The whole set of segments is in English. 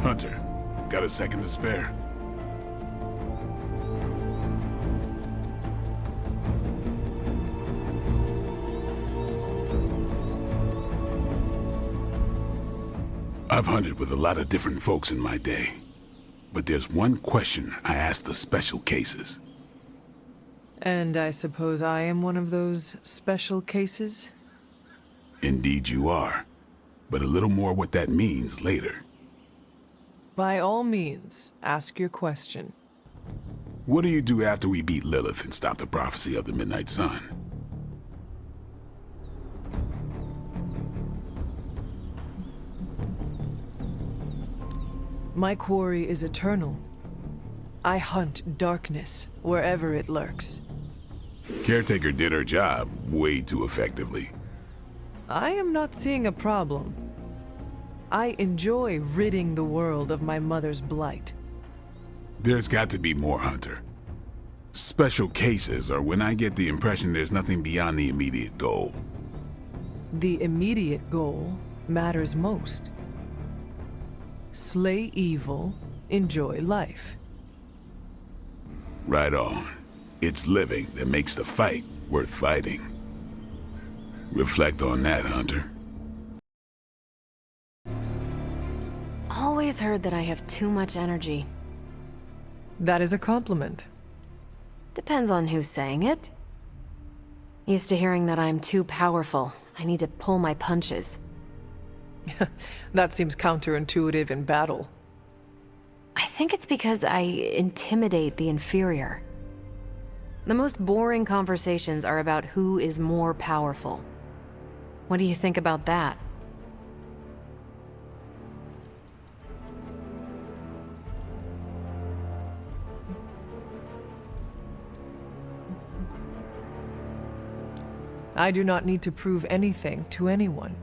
Hunter, got a second to spare? I've hunted with a lot of different folks in my day, but there's one question I ask the special cases. And I suppose I am one of those special cases? Indeed you are, but a little more what that means later. By all means, ask your question. What do you do after we beat Lilith and stop the prophecy of the Midnight Sun? My quarry is eternal. I hunt darkness wherever it lurks. Caretaker did her job way too effectively. I am not seeing a problem. I enjoy ridding the world of my mother's blight. There's got to be more, Hunter. Special cases are when I get the impression there's nothing beyond the immediate goal. The immediate goal matters most. Slay evil, enjoy life. Right on. It's living that makes the fight worth fighting. Reflect on that, Hunter. Always heard that I have too much energy. That is a compliment. Depends on who's saying it. Used to hearing that I'm too powerful. I need to pull my punches. That seems counterintuitive in battle. I think it's because I intimidate the inferior. The most boring conversations are about who is more powerful. What do you think about that? I do not need to prove anything to anyone.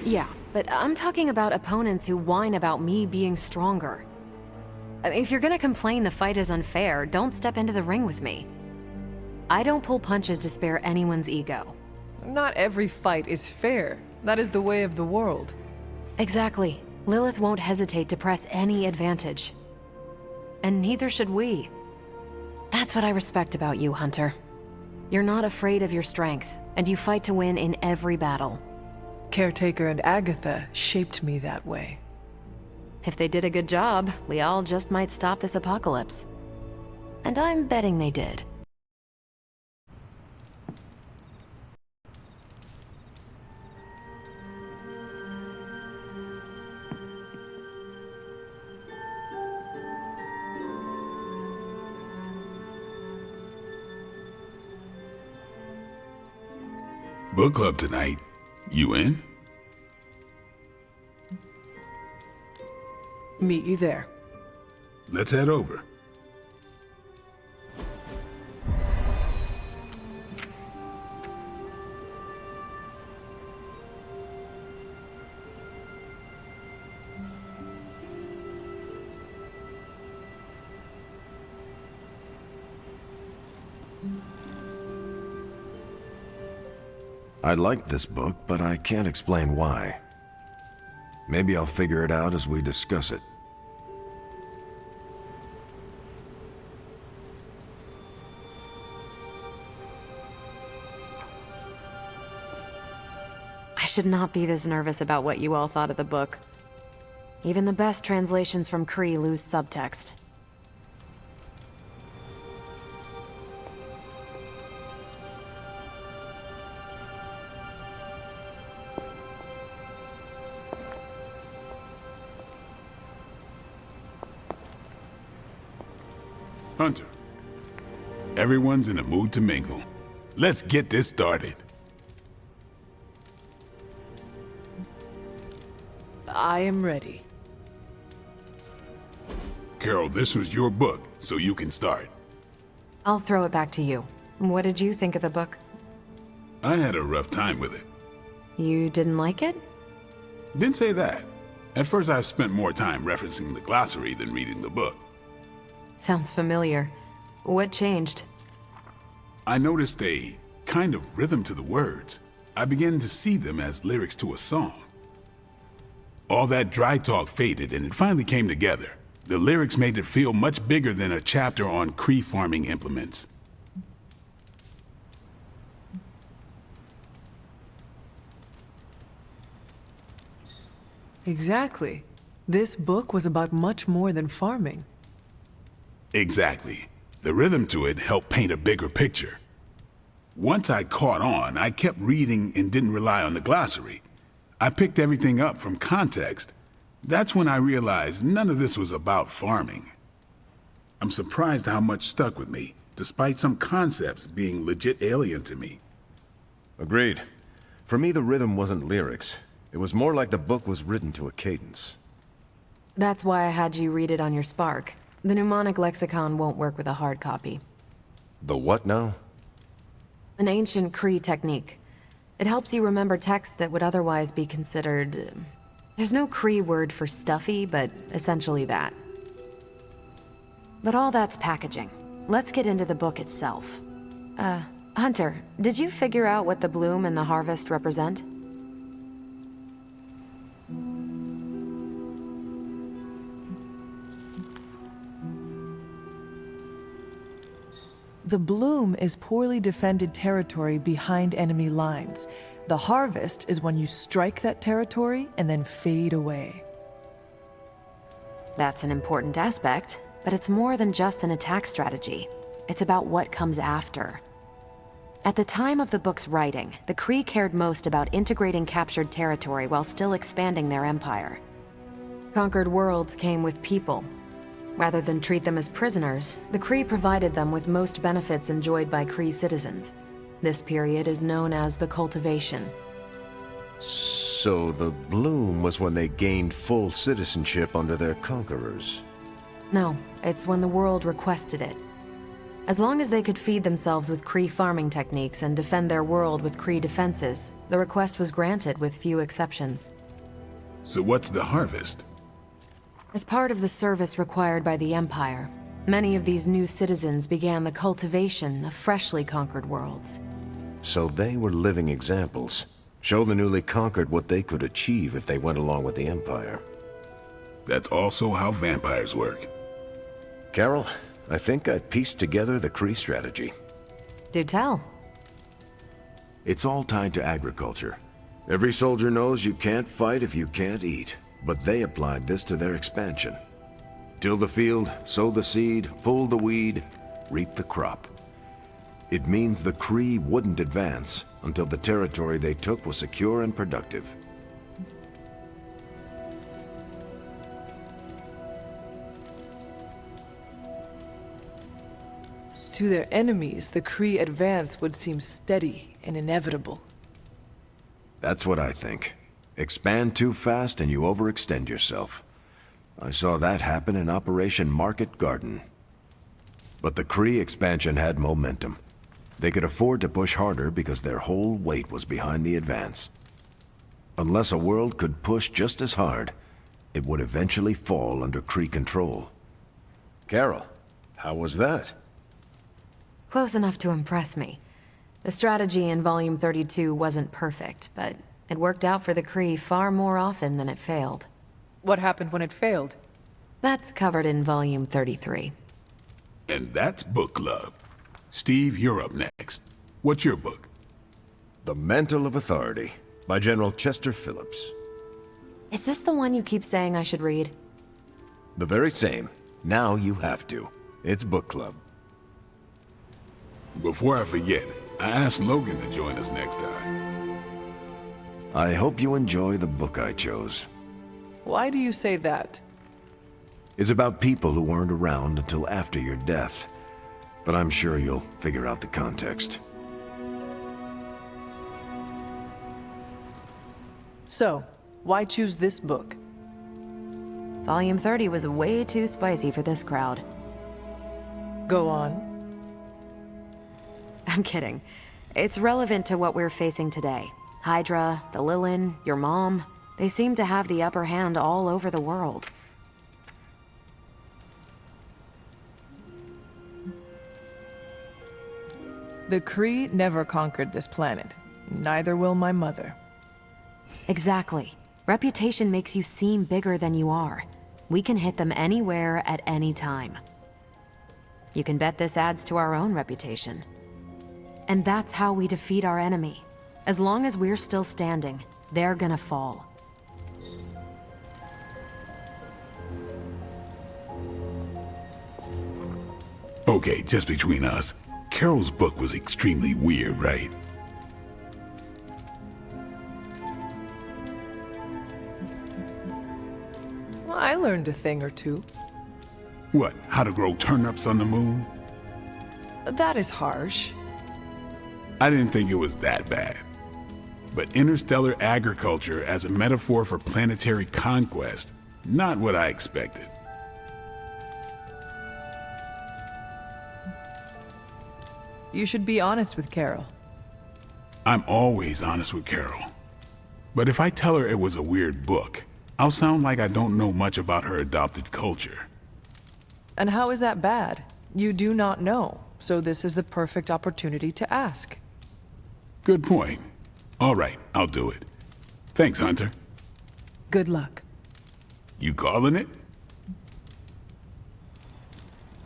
Yeah, but I'm talking about opponents who whine about me being stronger. I mean, if you're gonna complain the fight is unfair, don't step into the ring with me. I don't pull punches to spare anyone's ego. Not every fight is fair. That is the way of the world. Exactly. Lilith won't hesitate to press any advantage. And neither should we. That's what I respect about you, Hunter. You're not afraid of your strength, and you fight to win in every battle. Caretaker and Agatha shaped me that way. If they did a good job, we all just might stop this apocalypse. And I'm betting they did. Book club tonight. You in? Meet you there. Let's head over. I like this book, but I can't explain why. Maybe I'll figure it out as we discuss it. I should not be this nervous about what you all thought of the book. Even the best translations from Kree lose subtext. Hunter, everyone's in a mood to mingle. Let's get this started. I am ready. Carol, this was your book, so you can start. I'll throw it back to you. What did you think of the book? I had a rough time with it. You didn't like it? Didn't say that. At first I've spent more time referencing the glossary than reading the book. Sounds familiar. What changed? I noticed a kind of rhythm to the words. I began to see them as lyrics to a song. All that dry talk faded and it finally came together. The lyrics made it feel much bigger than a chapter on Cree farming implements. Exactly. This book was about much more than farming. Exactly. The rhythm to it helped paint a bigger picture. Once I caught on, I kept reading and didn't rely on the glossary. I picked everything up from context. That's when I realized none of this was about farming. I'm surprised how much stuck with me, despite some concepts being legit alien to me. Agreed. For me, the rhythm wasn't lyrics. It was more like the book was written to a cadence. That's why I had you read it on your Spark. The mnemonic lexicon won't work with a hard copy. The what now? An ancient Cree technique. It helps you remember texts that would otherwise be considered... There's no Cree word for stuffy, but essentially that. But all that's packaging. Let's get into the book itself. Hunter, did you figure out what the bloom and the harvest represent? The bloom is poorly defended territory behind enemy lines. The harvest is when you strike that territory and then fade away. That's an important aspect, but it's more than just an attack strategy. It's about what comes after. At the time of the book's writing, the Kree cared most about integrating captured territory while still expanding their empire. Conquered worlds came with people. Rather than treat them as prisoners, the Kree provided them with most benefits enjoyed by Kree citizens. This period is known as the cultivation. So the bloom was when they gained full citizenship under their conquerors. No, it's when the world requested it. As long as they could feed themselves with Kree farming techniques and defend their world with Kree defenses, the request was granted with few exceptions. So what's the harvest? As part of the service required by the Empire, many of these new citizens began the cultivation of freshly conquered worlds. So they were living examples. Show the newly conquered what they could achieve if they went along with the Empire. That's also how vampires work. Carol, I think I pieced together the Kree strategy. Do tell. It's all tied to agriculture. Every soldier knows you can't fight if you can't eat, but they applied this to their expansion. Till the field, sow the seed, pull the weed, reap the crop. It means the Kree wouldn't advance until the territory they took was secure and productive. To their enemies, the Kree advance would seem steady and inevitable. That's what I think. Expand too fast and you overextend yourself. I saw that happen in Operation Market Garden. But the Kree expansion had momentum. They could afford to push harder because their whole weight was behind the advance. Unless a world could push just as hard, it would eventually fall under Kree control. Carol, how was that? Close enough to impress me. The strategy in Volume 32 wasn't perfect, but it worked out for the Kree far more often than it failed. What happened when it failed? That's covered in Volume 33. And that's book club. Steve, you're up next. What's your book? The Mantle of Authority, by General Chester Phillips. Is this the one you keep saying I should read? The very same. Now you have to. It's book club. Before I forget, I asked Logan to join us next time. I hope you enjoy the book I chose. Why do you say that? It's about people who weren't around until after your death. But I'm sure you'll figure out the context. So, why choose this book? Volume 30 was way too spicy for this crowd. Go on. I'm kidding. It's relevant to what we're facing today. Hydra, the Lilin, your mom, they seem to have the upper hand all over the world. The Kree never conquered this planet. Neither will my mother. Exactly. Reputation makes you seem bigger than you are. We can hit them anywhere at any time. You can bet this adds to our own reputation. And that's how we defeat our enemy. As long as we're still standing, they're gonna fall. Okay, just between us. Carol's book was extremely weird, right? Well, I learned a thing or two. What, how to grow turnips on the moon? That is harsh. I didn't think it was that bad. But interstellar agriculture as a metaphor for planetary conquest, not what I expected. You should be honest with Carol. I'm always honest with Carol. But if I tell her it was a weird book, I'll sound like I don't know much about her adopted culture. And how is that bad? You do not know, so this is the perfect opportunity to ask. Good point. All right, I'll do it. Thanks, Hunter. Good luck. You calling it?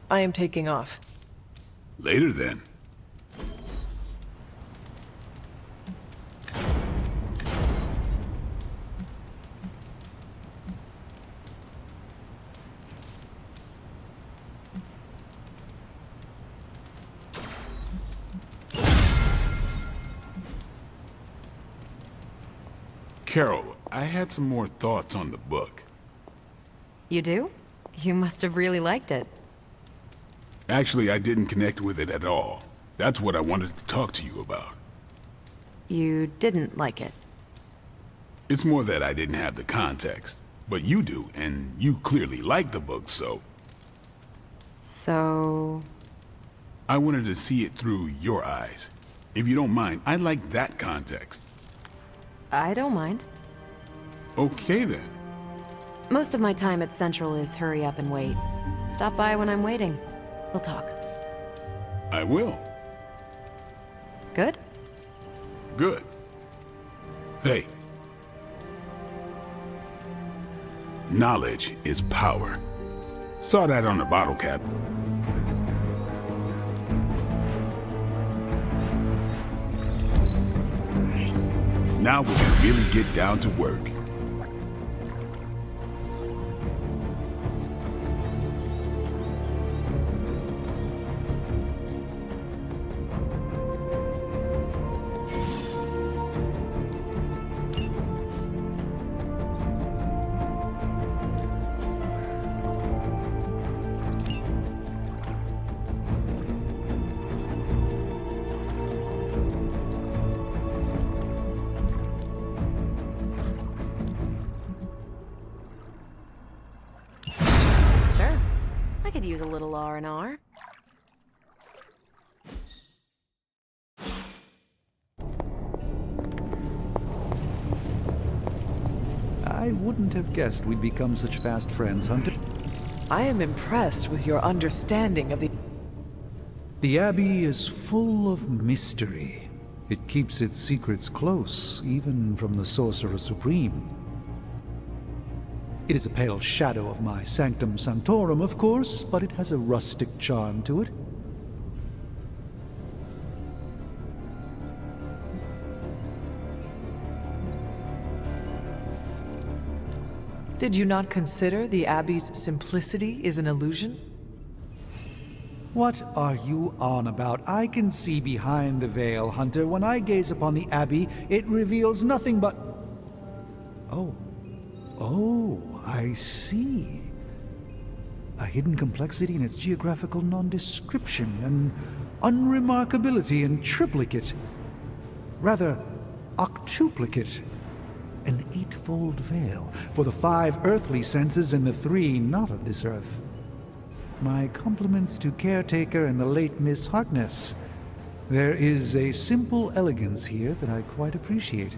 I am taking off. Later then. Carol, I had some more thoughts on the book. You do? You must have really liked it. Actually, I didn't connect with it at all. That's what I wanted to talk to you about. You didn't like it. It's more that I didn't have the context. But you do, and you clearly like the book, so... So... I wanted to see it through your eyes. If you don't mind, I'd like that context. I don't mind. Okay then. Most of my time at Central is hurry up and wait. Stop by when I'm waiting. We'll talk. I will. Good? Good. Hey. Knowledge is power. Saw that on the bottle cap. Now we can really get down to work. Sure. I could use a little R&R. I wouldn't have guessed we'd become such fast friends, Hunter. I am impressed with your understanding of the... The Abbey is full of mystery. It keeps its secrets close, even from the Sorcerer Supreme. It is a pale shadow of my Sanctum Sanctorum, of course, but it has a rustic charm to it. Did you not consider the Abbey's simplicity is an illusion? What are you on about? I can see behind the veil, Hunter. When I gaze upon the Abbey, it reveals nothing but... Oh. Oh, I see. A hidden complexity in its geographical nondescription, an unremarkability in triplicate. Rather, octuplicate. An eightfold veil for the 5 earthly senses and the 3 not of this earth. My compliments to Caretaker and the late Miss Harkness. There is a simple elegance here that I quite appreciate.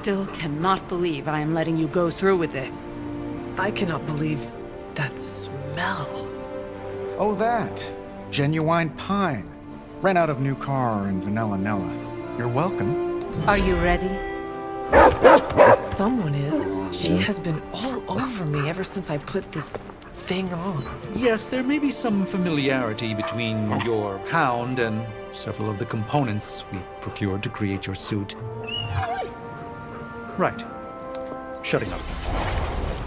still cannot believe I am letting you go through with this. I cannot believe that smell. Oh, that. Genuine pine. Ran out of new car in Vanilla Nella. You're welcome. Are you ready? Someone is. She has been all over me ever since I put this thing on. Yes, there may be some familiarity between your hound and several of the components we procured to create your suit. Right. Shutting up.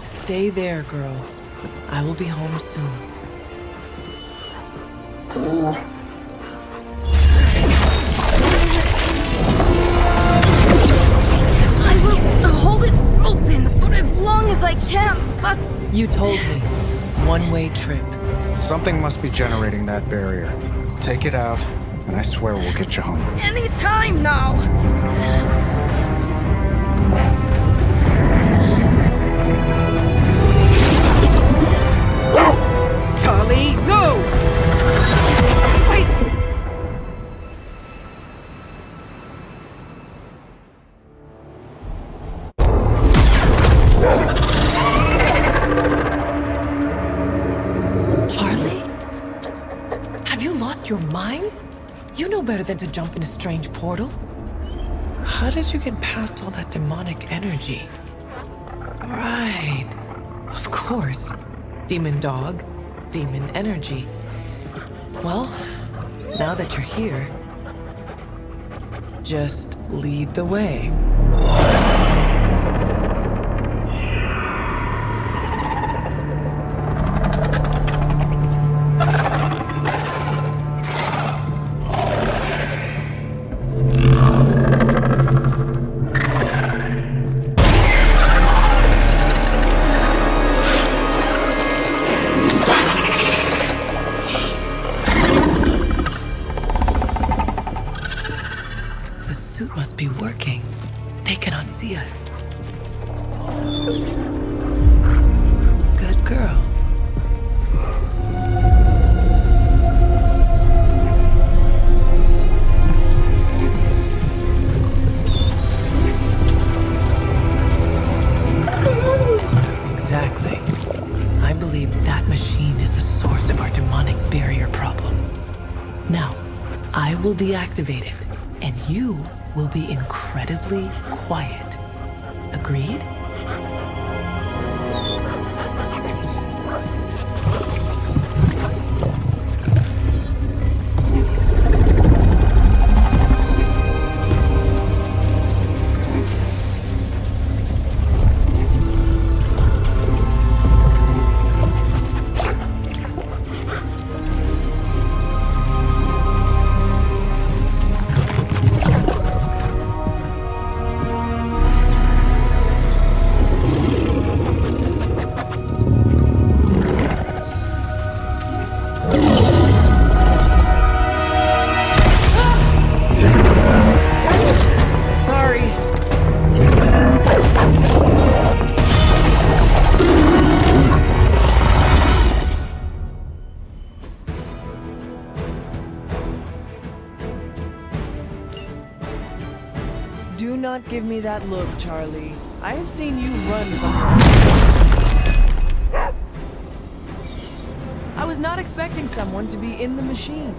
Stay there, girl. I will be home soon. I will hold it open for as long as I can, but... You told me. One-way trip. Something must be generating that barrier. Take it out, and I swear we'll get you home. Any time now! Charlie, no! Wait! Charlie? Have you lost your mind? You know better than to jump in a strange portal. How did you get past all that demonic energy? Right. Of course. Demon dog, demon energy. Well, now that you're here, just lead the way. The suit must be working. They cannot see us. Good girl. Exactly. I believe that machine is the source of our demonic barrier problem. Now, I will deactivate it, and you will be incredibly quiet. Agreed? Sorry. Do not give me that look, Charlie. I have seen you run from her. I was not expecting someone to be in the machine.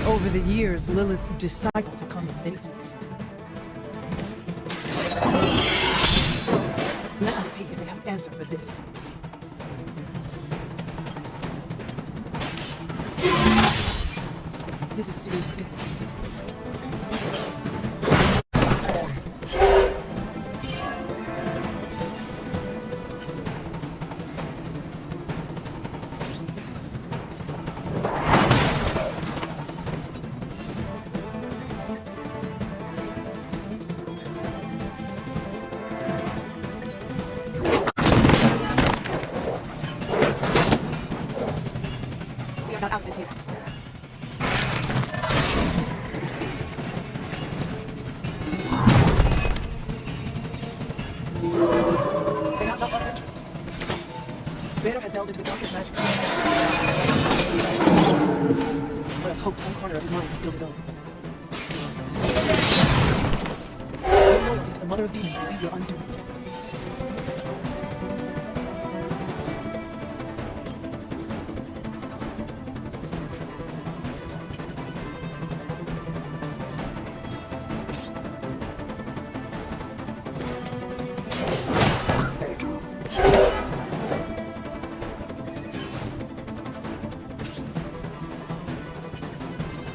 Over the years, Lilith's disciples have come to many forms. Let us see if they have an answer for this. This is a serious predicament. We are not out of this yet. They have not lost interest. Vader has delved into the darkest magic. corner of his mind is still his own. Your loyalty to the Mother of Demons will be your undoing.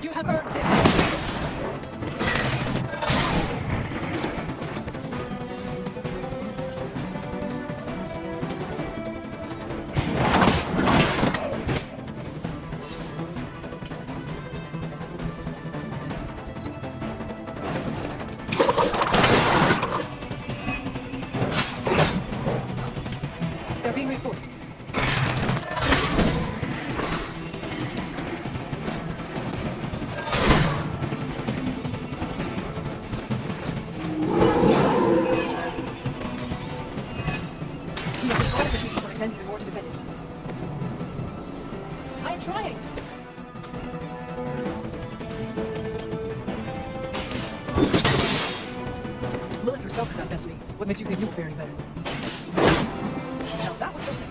You have earned this. They're being reinforced. You have destroyed the people for extending your war to defend it. I am trying. Lilith herself could not best me. What makes you think you will fare any better? Now that was something.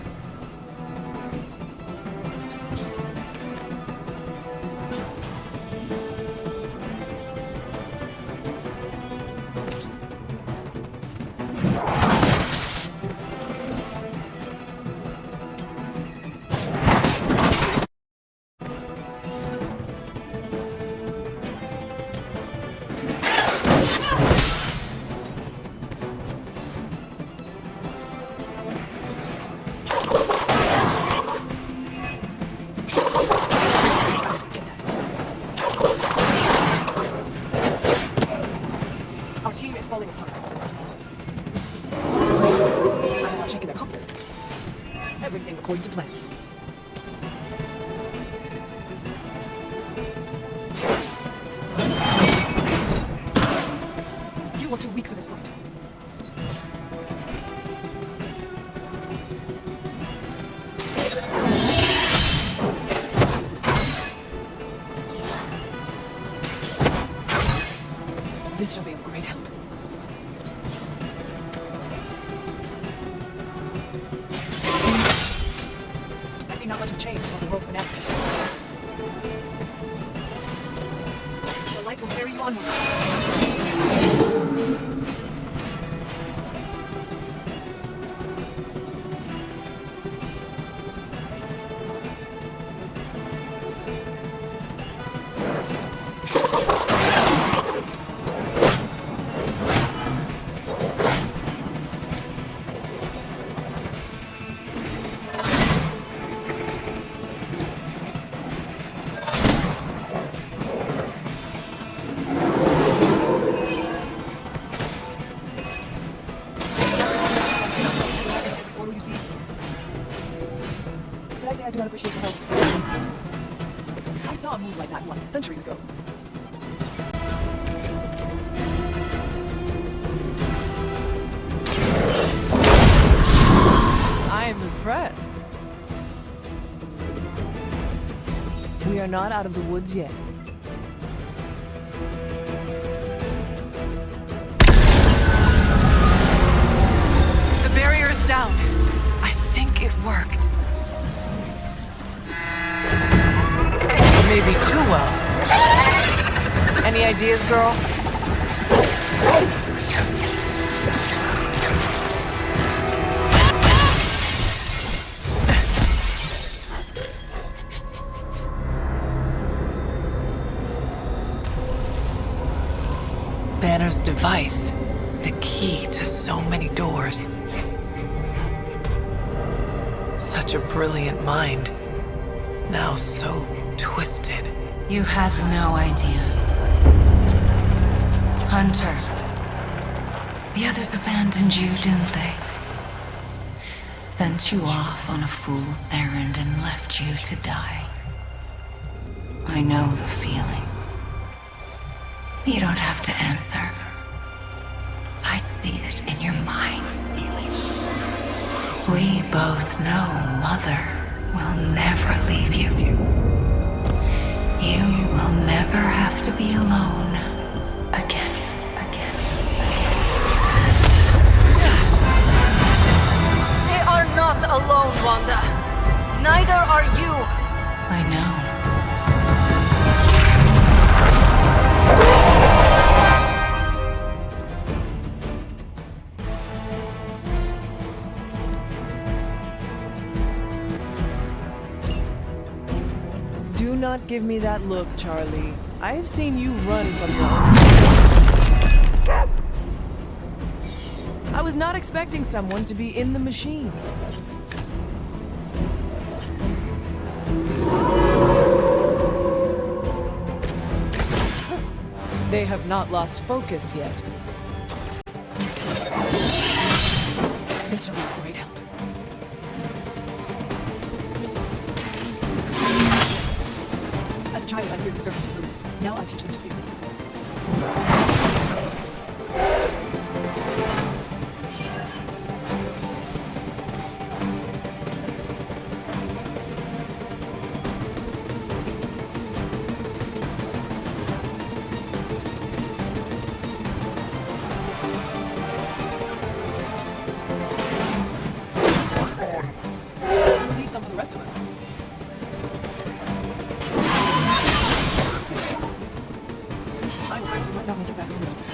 Our team is falling apart. I'm not shaking their confidence. Everything according to plan. You are too weak for this fight. This shall be of great help. I see not much has changed while the world's been at. The light will carry you onward. Portal you see? Did I say I do not appreciate your help? I saw a move like that once, centuries ago. I am impressed. We are not out of the woods yet. The barrier is down. I think it worked. Maybe too well. Any ideas, girl? Banner's device. The key to so many doors. Such a brilliant mind. Now so twisted. You have no idea. Hunter. The others abandoned you, didn't they? Sent you off on a fool's errand and left you to die. I know the feeling. You don't have to answer. I see it in your mind. We both know Mother will never leave you. You will never I know. Do not give me that look, Charlie. I have seen you run from your own. I was not expecting someone to be in the machine. They have not lost focus yet. This shall be a great help. As a child, I feared the servants of Luna. Now I teach them to fear me. Leave some for the rest of us. I'm afraid we might not make it back from this one.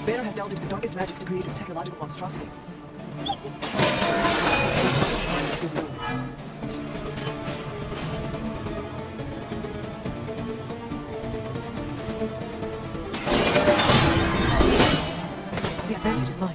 Bear has delved into the darkest magics to create this technological monstrosity. Still his own. The advantage is mine.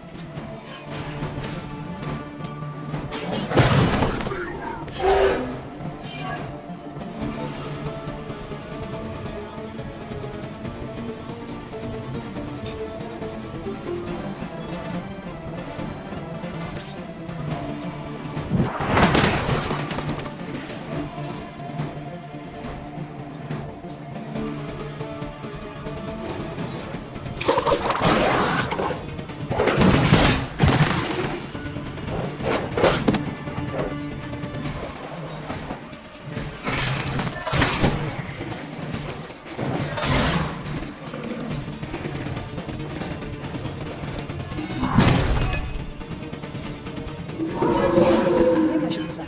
Maybe I should be flat.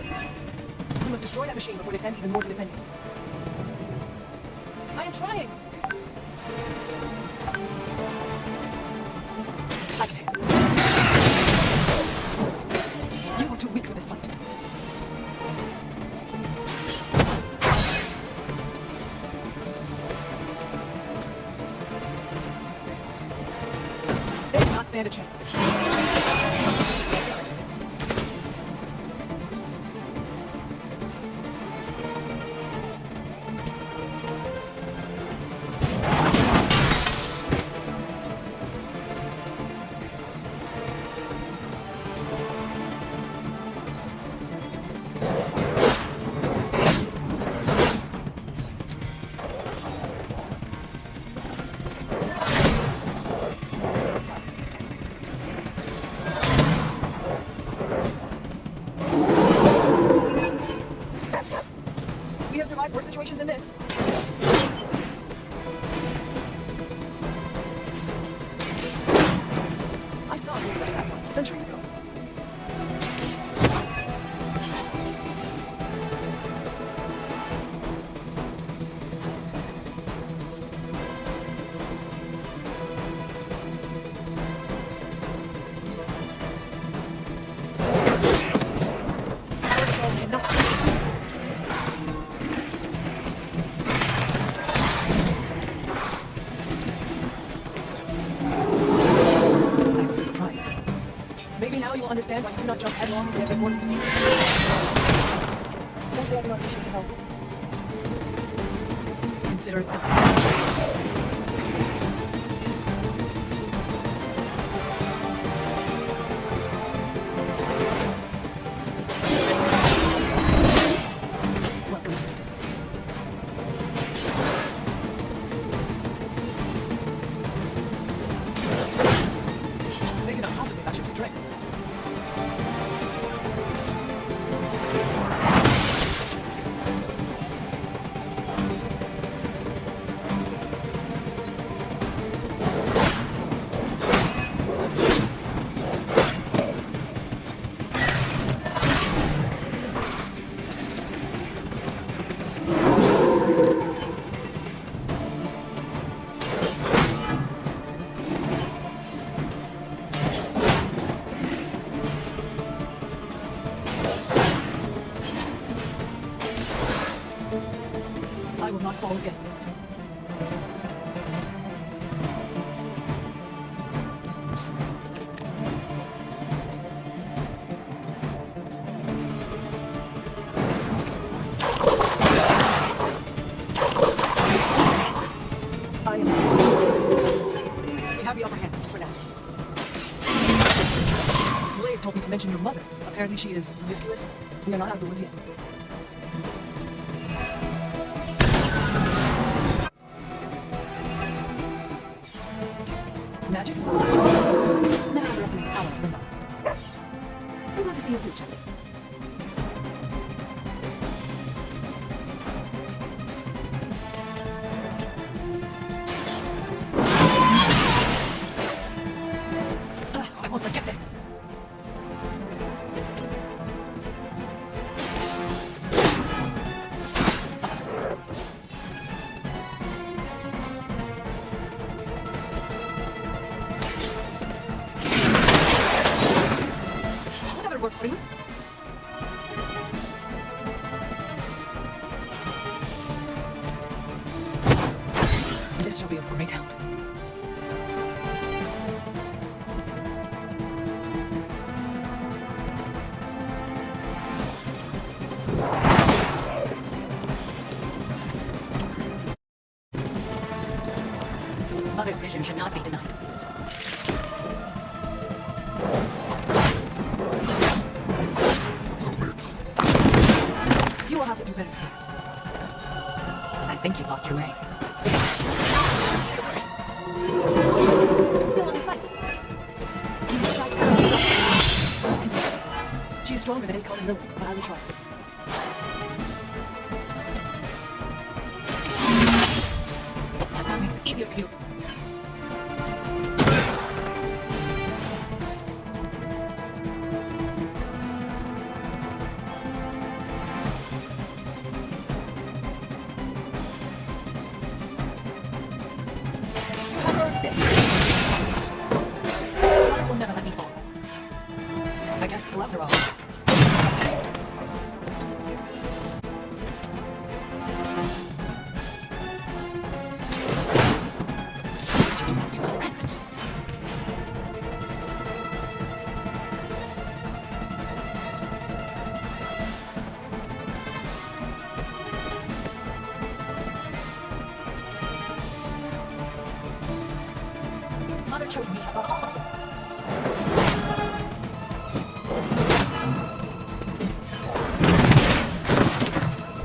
We must destroy that machine before they send even more to defend it. I am trying! I can handle it. You are too weak for this fight. They do not stand a chance. We have survived worse situations than this. I saw things like that once, centuries ago. Maybe now you'll understand why you do not jump headlong into every portal you see. Don't say I do not appreciate the help. consider it done. Welcome assistance. They cannot possibly match your strength. I will not fall again. I am. We have the upper hand for now. Blade told me to mention your mother. Apparently she is promiscuous. We are not out of the woods yet. Magic? Never underestimate the power of limbo. I'm glad to see you too, Charlie. I won't forget this. Whatever works for you. This shall be of great help. Mother's vision cannot be denied. You will have to do better than that. I think you've lost your way. Still on the fight. You must fight out. She is stronger than Akon and Lily, but I will try. That will make this easier for you. This. Mother will never let me fall. I guess the gloves are off. Did you do that to a friend? Mother chose me above all of you.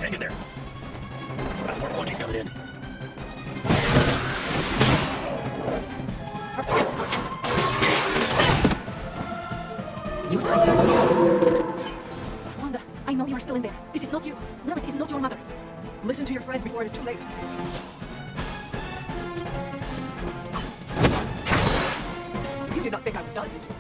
Hang in there. Got some more flunkies coming in. Her fire is not endless. You tell yours. Wanda, I know you are still in there. This is not you. Lilith is not your mother. Listen to your friend before it is too late. You did not think I was done, did you?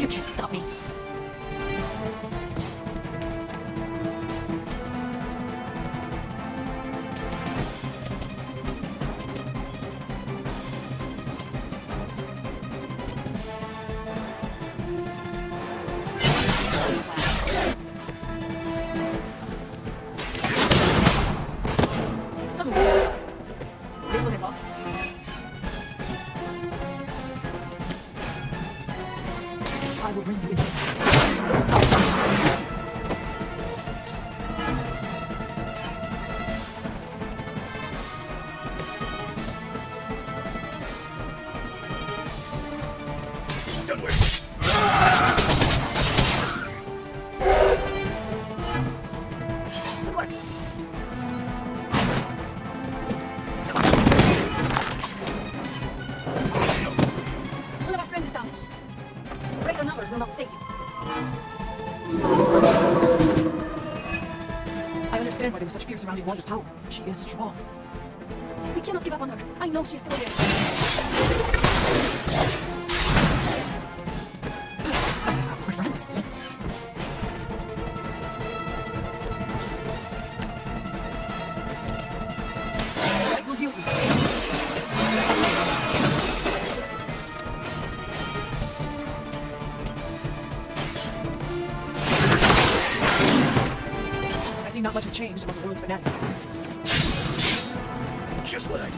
You can't stop me. This was it, boss. I will bring you into Don't worry. Good work. One of our friends is down. Regular numbers will not save you. I understand why there was such fear surrounding Wanda's power. She is strong. We cannot give up on her. I know she's still here. We're friends. I will heal you. I see not much has changed among the world's fanatics. Just what I need.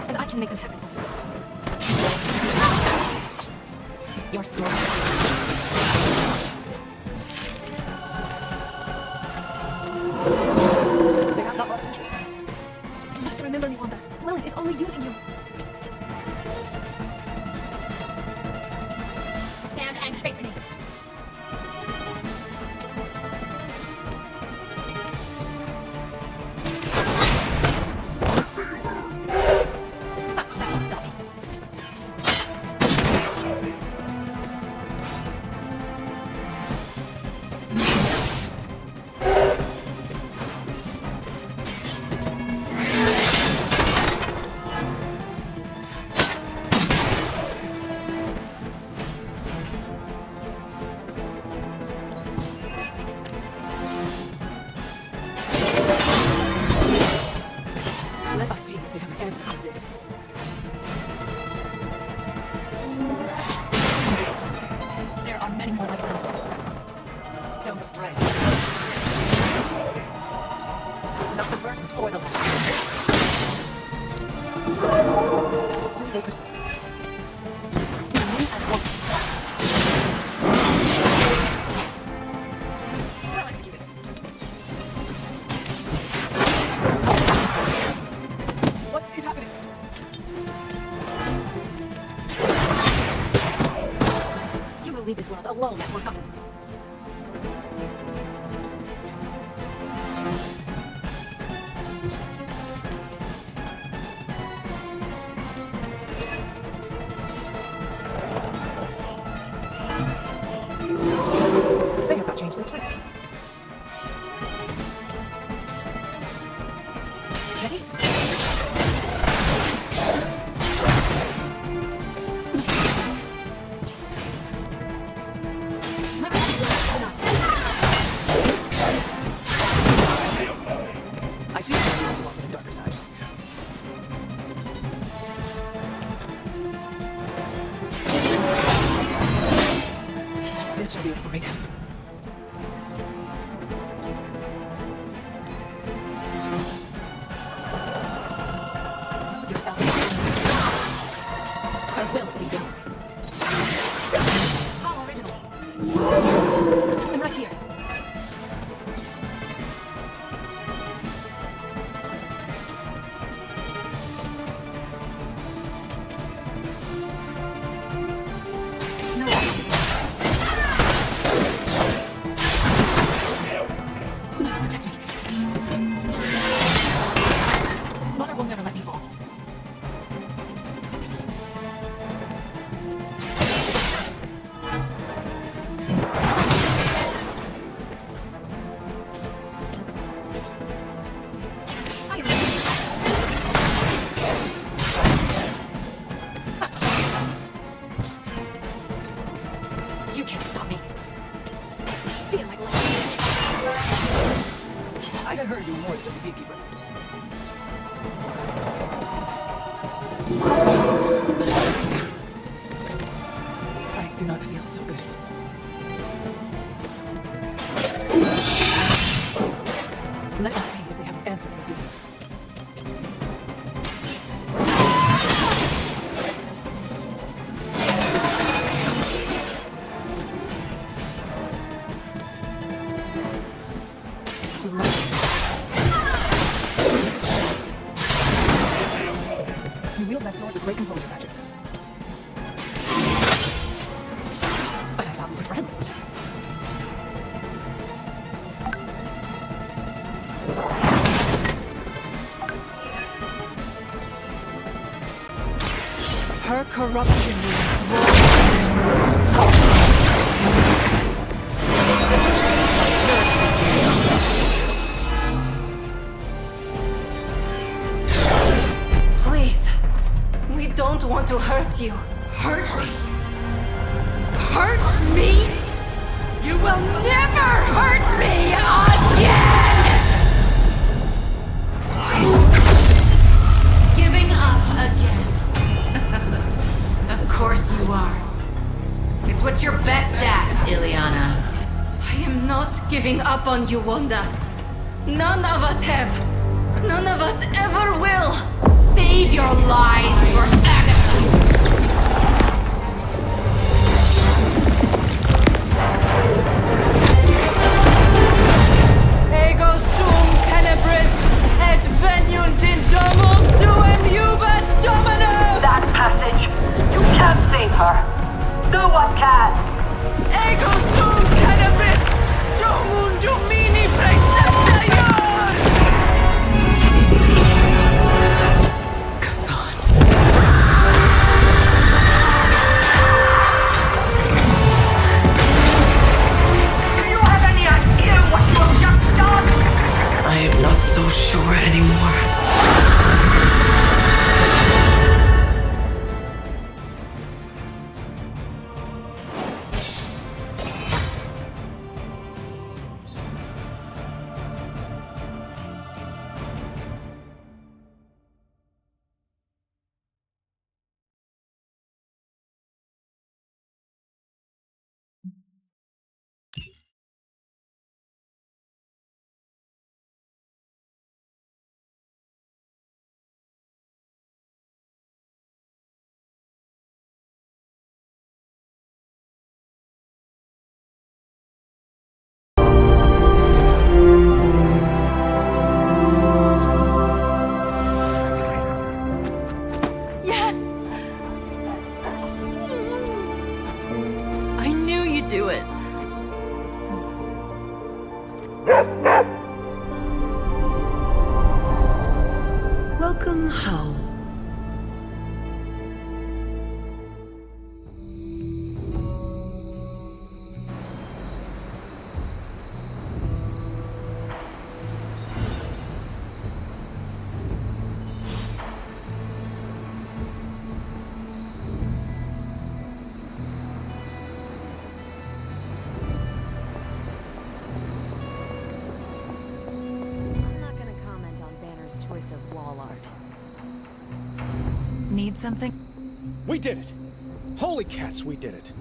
And I can make them happen for you. Your story. They have not lost interest. You must remember me, Wanda. Lilith is only using you. Stand and face me. Ha, that won't stop me. Let us see if they have an answer to this. There are many more like them. Don't stray. Not the first or the last. Still they persist. Remain as one. Well executed. What is happening? You will leave this world alone and forgotten. They have not changed their plans. Ready? I see why you belong to the darker side. This shall be of great help. Lose yourself. Her will be done. How original. I'm right here. No. Protect me. Mother will never let me fall. I am ready. You can't stop me. Feel my blood. I had heard you were more than just a gatekeeper. I do not feel so good. Let us see if they have an answer for this. He wields that sword with great composure, Magic. But I thought we were friends. Her corruption will Please, we don't want to hurt you. Hurt me? Hurt me? You will never hurt me again! Giving up again. Of course you are. It's what you're best at, Ileana. I am not giving up on you, Wanda. None of us have. None of us ever will. Save your lies for Agatha. Ego sum tenebris et veniunt in domum suum iubat domino! That passage. You can't save her. No one can. Ego sum tenebris domum domini praecepta iur! Do you have any idea what you have just done? I am not so sure anymore. Yes! I knew you'd do it. Welcome home. I'm not gonna comment on Banner's choice of wall art. Need something? We did it! Holy cats, we did it!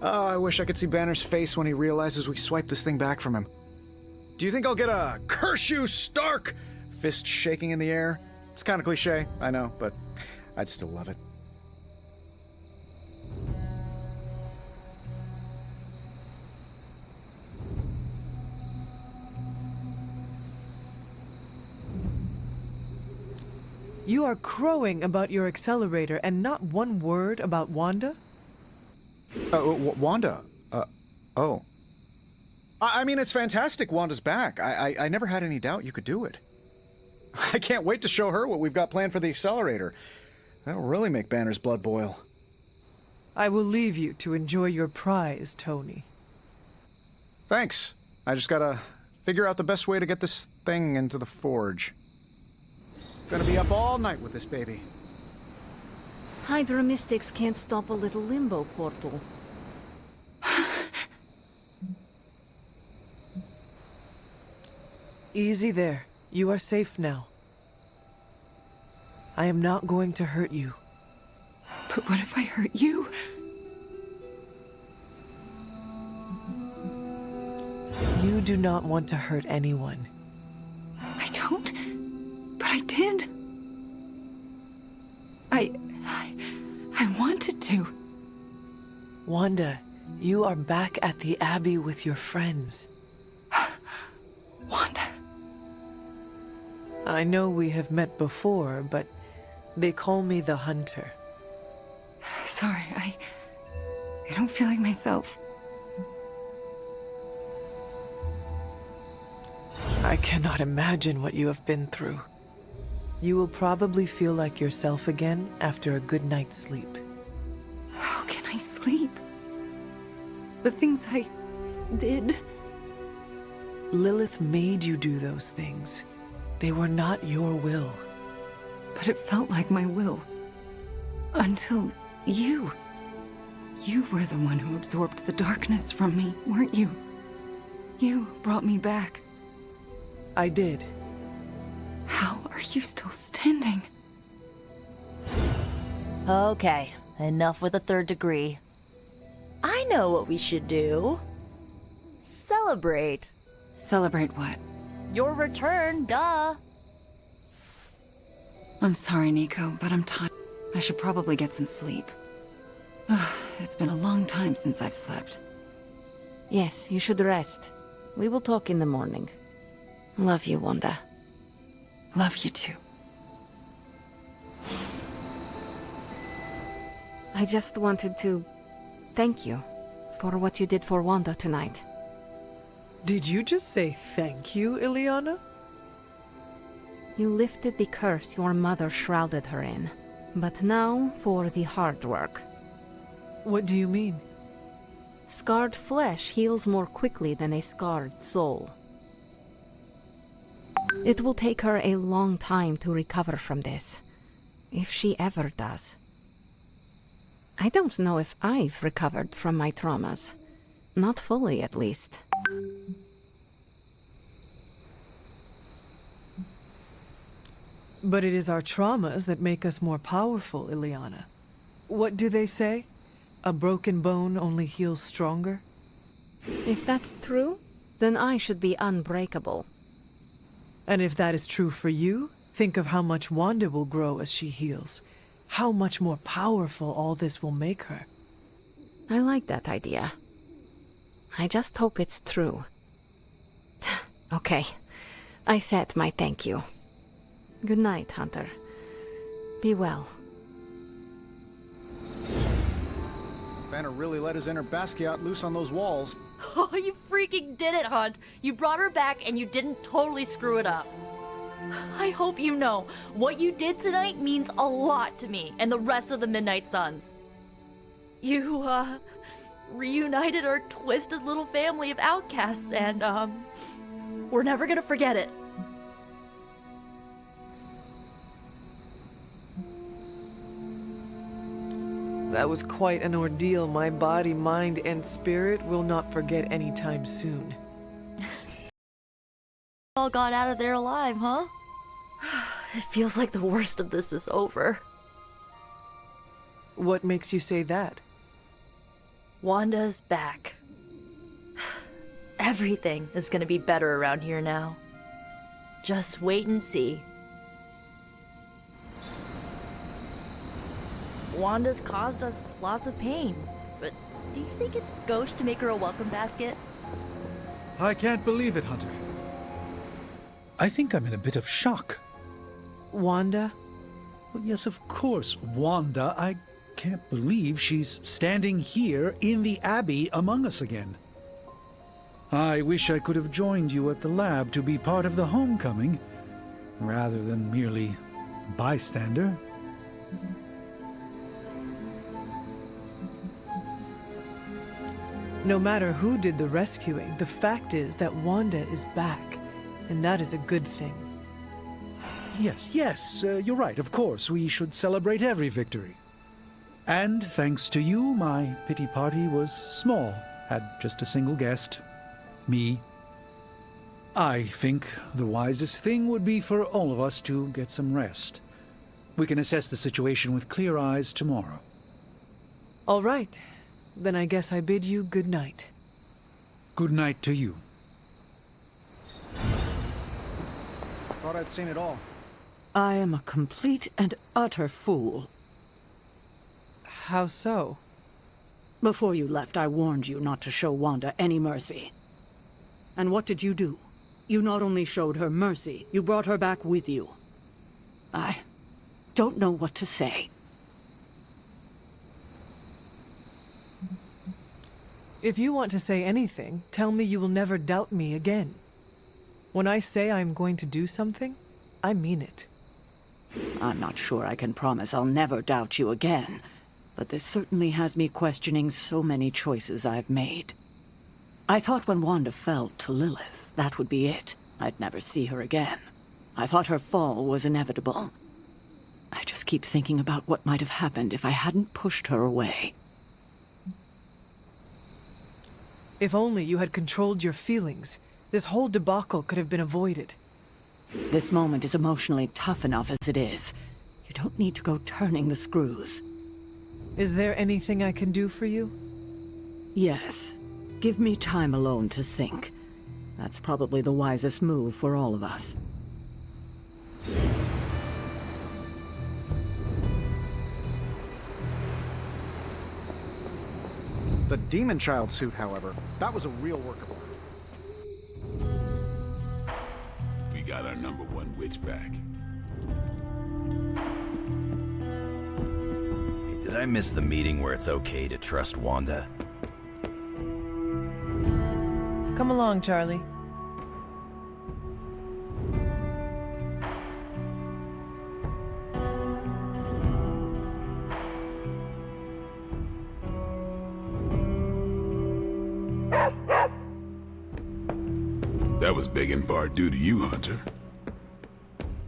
Oh, I wish I could see Banner's face when he realizes we swiped this thing back from him. Do you think I'll get a "Curse you, Stark!" fist shaking in the air? It's kind of cliche, I know, but I'd still love it. You are crowing about your accelerator and not one word about Wanda? Wanda? Oh. I mean, it's fantastic Wanda's back. I never had any doubt you could do it. I can't wait to show her what we've got planned for the accelerator. That'll really make Banner's blood boil. I will leave you to enjoy your prize, Tony. Thanks. I just gotta figure out the best way to get this thing into the forge. Gonna be up all night with this baby. Hydra mystics can't stop a little limbo portal. Easy there. You are safe now. I am not going to hurt you. But what if I hurt you? You do not want to hurt anyone. I don't, but I did. I wanted to. Wanda, you are back at the Abbey with your friends. Wanda. I know we have met before, but they call me the Hunter. Sorry, I don't feel like myself. I cannot imagine what you have been through. You will probably feel like yourself again after a good night's sleep. How can I sleep? The things I did. Lilith made you do those things. They were not your will. But it felt like my will. Until you. You were the one who absorbed the darkness from me, weren't you? You brought me back. I did. How are you still standing? Okay, enough with the third degree. I know what we should do. Celebrate. Celebrate what? Your return, duh. I'm sorry, Nico, but I'm tired. I should probably get some sleep. Ugh, it's been a long time since I've slept. Yes, you should rest. We will talk in the morning. Love you, Wanda. Love you too. I just wanted to thank you for what you did for Wanda tonight. Did you just say thank you, Ileana? You lifted the curse your mother shrouded her in. But now for the hard work. What do you mean? Scarred flesh heals more quickly than a scarred soul. It will take her a long time to recover from this, if she ever does. I don't know if I've recovered from my traumas. Not fully, at least. But it is our traumas that make us more powerful, Ileana. What do they say? A broken bone only heals stronger? If that's true, then I should be unbreakable. And if that is true for you, think of how much Wanda will grow as she heals. How much more powerful all this will make her. I like that idea. I just hope it's true. Okay, I said my thank you. Good night, Hunter. Be well. Banner really let his inner Basquiat loose on those walls. Oh, you freaking did it, Hunt. You brought her back and you didn't totally screw it up. I hope you know, what you did tonight means a lot to me and the rest of the Midnight Suns. You, reunited our twisted little family of outcasts and, we're never gonna forget it. That was quite an ordeal my body, mind, and spirit will not forget anytime soon. All got out of there alive, huh? It feels like the worst of this is over. What makes you say that? Wanda's back. Everything is gonna be better around here now. Just wait and see. Wanda's caused us lots of pain, but do you think it's gauche to make her a welcome basket? I can't believe it, Hunter. I think I'm in a bit of shock. Wanda? Well, yes, of course, Wanda. I can't believe she's standing here in the Abbey among us again. I wish I could have joined you at the lab to be part of the homecoming, rather than merely bystander. No matter who did the rescuing, the fact is that Wanda is back, and that is a good thing. Yes, you're right. Of course, we should celebrate every victory. And thanks to you, my pity party was small. Had just a single guest. Me. I think the wisest thing would be for all of us to get some rest. We can assess the situation with clear eyes tomorrow. All right. Then I guess I bid you good night. Good night to you. Thought I'd seen it all. I am a complete and utter fool. How so? Before you left, I warned you not to show Wanda any mercy. And what did you do? You not only showed her mercy, you brought her back with you. I don't know what to say. If you want to say anything, tell me you will never doubt me again. When I say I'm going to do something, I mean it. I'm not sure I can promise I'll never doubt you again, but this certainly has me questioning so many choices I've made. I thought when Wanda fell to Lilith, that would be it. I'd never see her again. I thought her fall was inevitable. I just keep thinking about what might have happened if I hadn't pushed her away. If only you had controlled your feelings, this whole debacle could have been avoided. This moment is emotionally tough enough as it is. You don't need to go turning the screws. Is there anything I can do for you? Yes. Give me time alone to think. That's probably the wisest move for all of us. The demon child suit, however, that was a real work of art. We got our #1 witch back. Hey, did I miss the meeting where it's okay to trust Wanda? Come along, Charlie. That was big in part due to you, Hunter.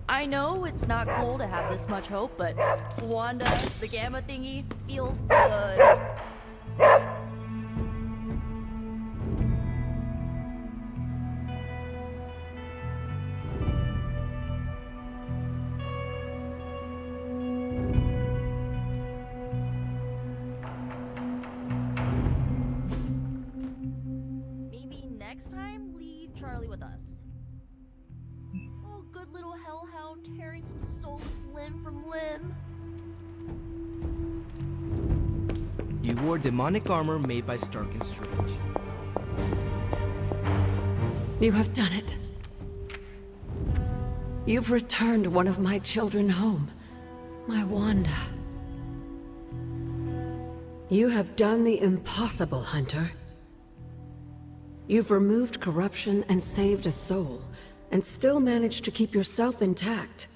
I know it's not cool to have this much hope, but Wanda, the gamma thingy, feels good. Maybe next time, leave Charlie with us. Oh, good little hellhound tearing some soulless limb from limb. You wore demonic armor made by Stark and Strange. You have done it. You've returned one of my children home, my Wanda. You have done the impossible, Hunter. You've removed corruption and saved a soul, and still managed to keep yourself intact.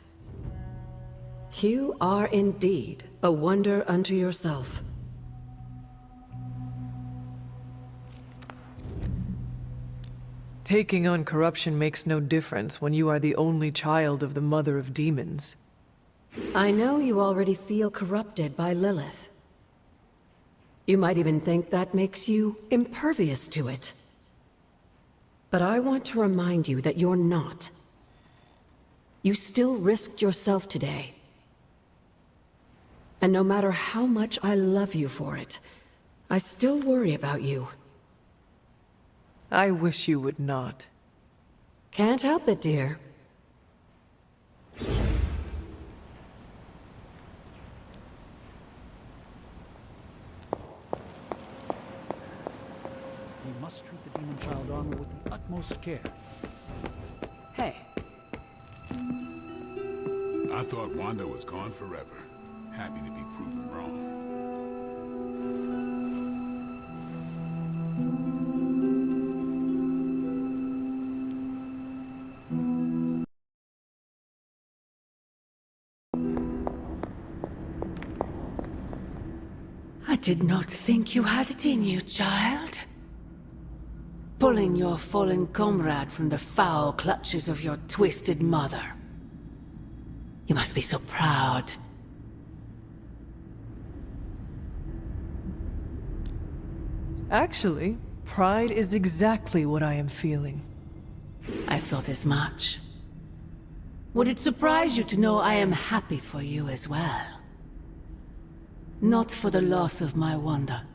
You are indeed a wonder unto yourself. Taking on corruption makes no difference when you are the only child of the Mother of Demons. I know you already feel corrupted by Lilith. You might even think that makes you impervious to it. But I want to remind you that you're not. You still risked yourself today. And no matter how much I love you for it, I still worry about you. I wish you would not. Can't help it, dear. We must treat the demon child armor with the utmost care. Hey. I thought Wanda was gone forever. Happy to be proven wrong. I did not think you had it in you, child. Pulling your fallen comrade from the foul clutches of your twisted mother. You must be so proud. Actually, pride is exactly what I am feeling. I thought as much. Would it surprise you to know I am happy for you as well? Not for the loss of my Wanda.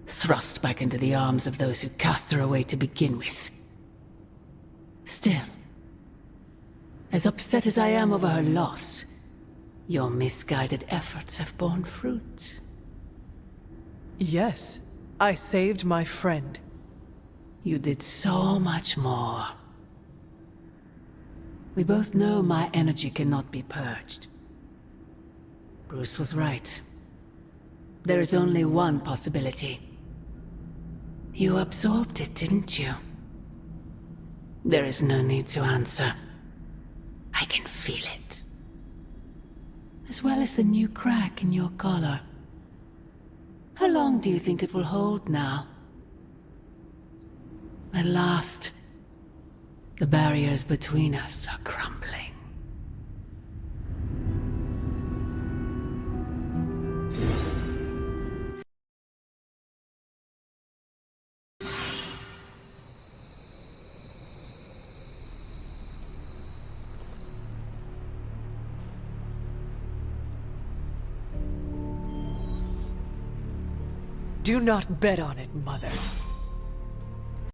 Thrust back into the arms of those who cast her away to begin with. Still, as upset as I am over her loss, your misguided efforts have borne fruit. Yes, I saved my friend. You did so much more. We both know my energy cannot be purged. Bruce was right. There is only one possibility. You absorbed it, didn't you? There is no need to answer. I can feel it. As well as the new crack in your collar. How long do you think it will hold now? At last, the barriers between us are crumbling. Do not bet on it, Mother.